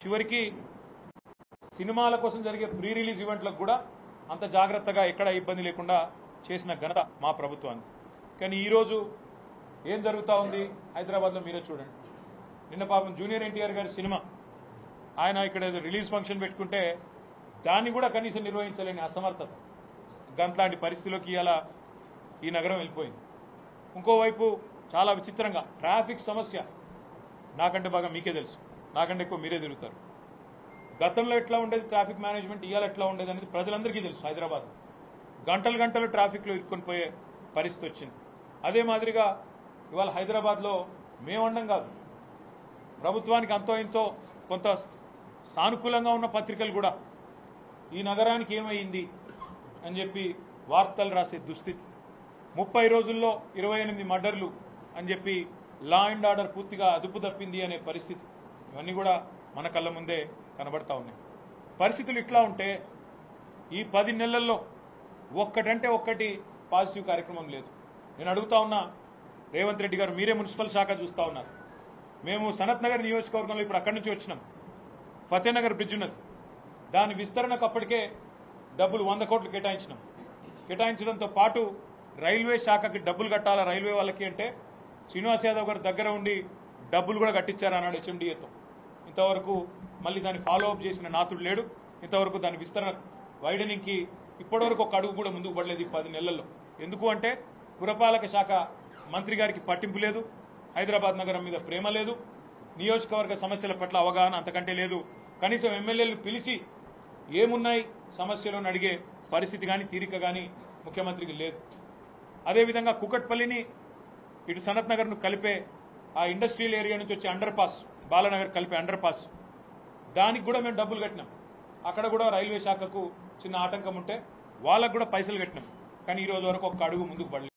చివరికి సినిమాల కోసం జరిగే ప్రీ రిలీజ్ ఈవెంట్లకు కూడా అంత జాగ్రత్తగా ఎక్కడ ఇబ్బంది లేకుండా చేసిన ఘనత మా ప్రభుత్వానికి. కానీ ఈరోజు ఏం జరుగుతూ ఉంది హైదరాబాద్లో మీరే చూడండి. నిన్న పాపం జూనియర్ ఎన్టీఆర్ గారి సినిమా ఆయన ఇక్కడ రిలీజ్ ఫంక్షన్ పెట్టుకుంటే దాన్ని కూడా కనీసం నిర్వహించలేని అసమర్థత, గంట్లాంటి పరిస్థితిలోకి ఇవాళ ఈ నగరం వెళ్ళిపోయింది. ఇంకోవైపు చాలా విచిత్రంగా ట్రాఫిక్ సమస్య నాకంటే బాగా మీకే తెలుసు, నాకంటే ఎక్కువ మీరే తిరుగుతారు. గతంలో ఎట్లా ఉండేది ట్రాఫిక్ మేనేజ్మెంట్, ఇవాళ ఎట్లా ఉండేది అనేది ప్రజలందరికీ తెలుసు. హైదరాబాద్ గంటలు గంటలు ట్రాఫిక్లో ఇరుక్కొని పోయే పరిస్థితి వచ్చింది. అదే మాదిరిగా ఇవాళ హైదరాబాద్లో మేమండం కాదు, ప్రభుత్వానికి అంతో ఇంతో కొంత సానుకూలంగా ఉన్న పత్రికలు కూడా ఈ నగరానికి ఏమైంది అని చెప్పి వార్తలు రాసే దుస్థితి. 30 రోజుల్లో 28 మర్డర్లు అని చెప్పి లా అండ్ ఆర్డర్ పూర్తిగా అదుపు తప్పింది అనే పరిస్థితి. ఇవన్నీ కూడా మన కళ్ళ ముందే కనబడతా ఉన్నాయి. పరిస్థితులు ఇట్లా ఉంటే ఈ 10 నెలల్లో ఒక్కటంటే ఒక్కటి పాజిటివ్ కార్యక్రమం లేదు. నేను అడుగుతా ఉన్నా రేవంత్ రెడ్డి గారు, మీరే మున్సిపల్ శాఖ చూస్తా ఉన్నారు. మేము సనత్ నగర్ నియోజకవర్గంలో ఇప్పుడు అక్కడి నుంచి వచ్చినాం. ఫతేనగర్ బ్రిడ్జ్ ఉన్నది, దాని విస్తరణకు అప్పటికే డబ్బులు 100 కోట్లు కేటాయించినాం. కేటాయించడంతో పాటు రైల్వే శాఖకి డబ్బులు కట్టాలా రైల్వే వాళ్ళకి అంటే శ్రీనివాస్ యాదవ్ గారు దగ్గర ఉండి డబ్బులు కూడా కట్టించారన్నాడు హెచ్ఎండిఏతో. ఇంతవరకు మళ్ళీ దాన్ని ఫాలో అప్ చేసిన నాతుడు లేడు. ఇంతవరకు దాని విస్తరణ వైడనింగ్కి ఇప్పటివరకు ఒక అడుగు కూడా ముందుకు పడలేదు ఈ 10 నెలల్లో. ఎందుకు అంటే పురపాలక శాఖ మంత్రి గారికి పట్టింపు లేదు, హైదరాబాద్ నగరం మీద ప్రేమ లేదు, నియోజకవర్గ సమస్యల పట్ల అవగాహన అంతకంటే లేదు. కనీసం ఎమ్మెల్యేలు పిలిచి ఏమున్నాయి సమస్యలు అని అడిగే పరిస్థితి కానీ తీరిక కానీ ముఖ్యమంత్రికి లేదు. అదేవిధంగా కుకట్పల్లిని ఇటు సనత్ నగర్ను కలిపే ఆ ఇండస్ట్రియల్ ఏరియా నుంచి వచ్చే అండర్ పాస్, బాలనగర్ కలిపే అండర్ పాస్, దానికి కూడా మేము డబ్బులు కట్టినాం. అక్కడ కూడా రైల్వే శాఖకు చిన్న ఆటంకం ఉంటే వాళ్ళకు కూడా పైసలు కట్టినాం. కానీ ఈ రోజు వరకు ఒక్క అడుగు ముందుకు పడలేదు.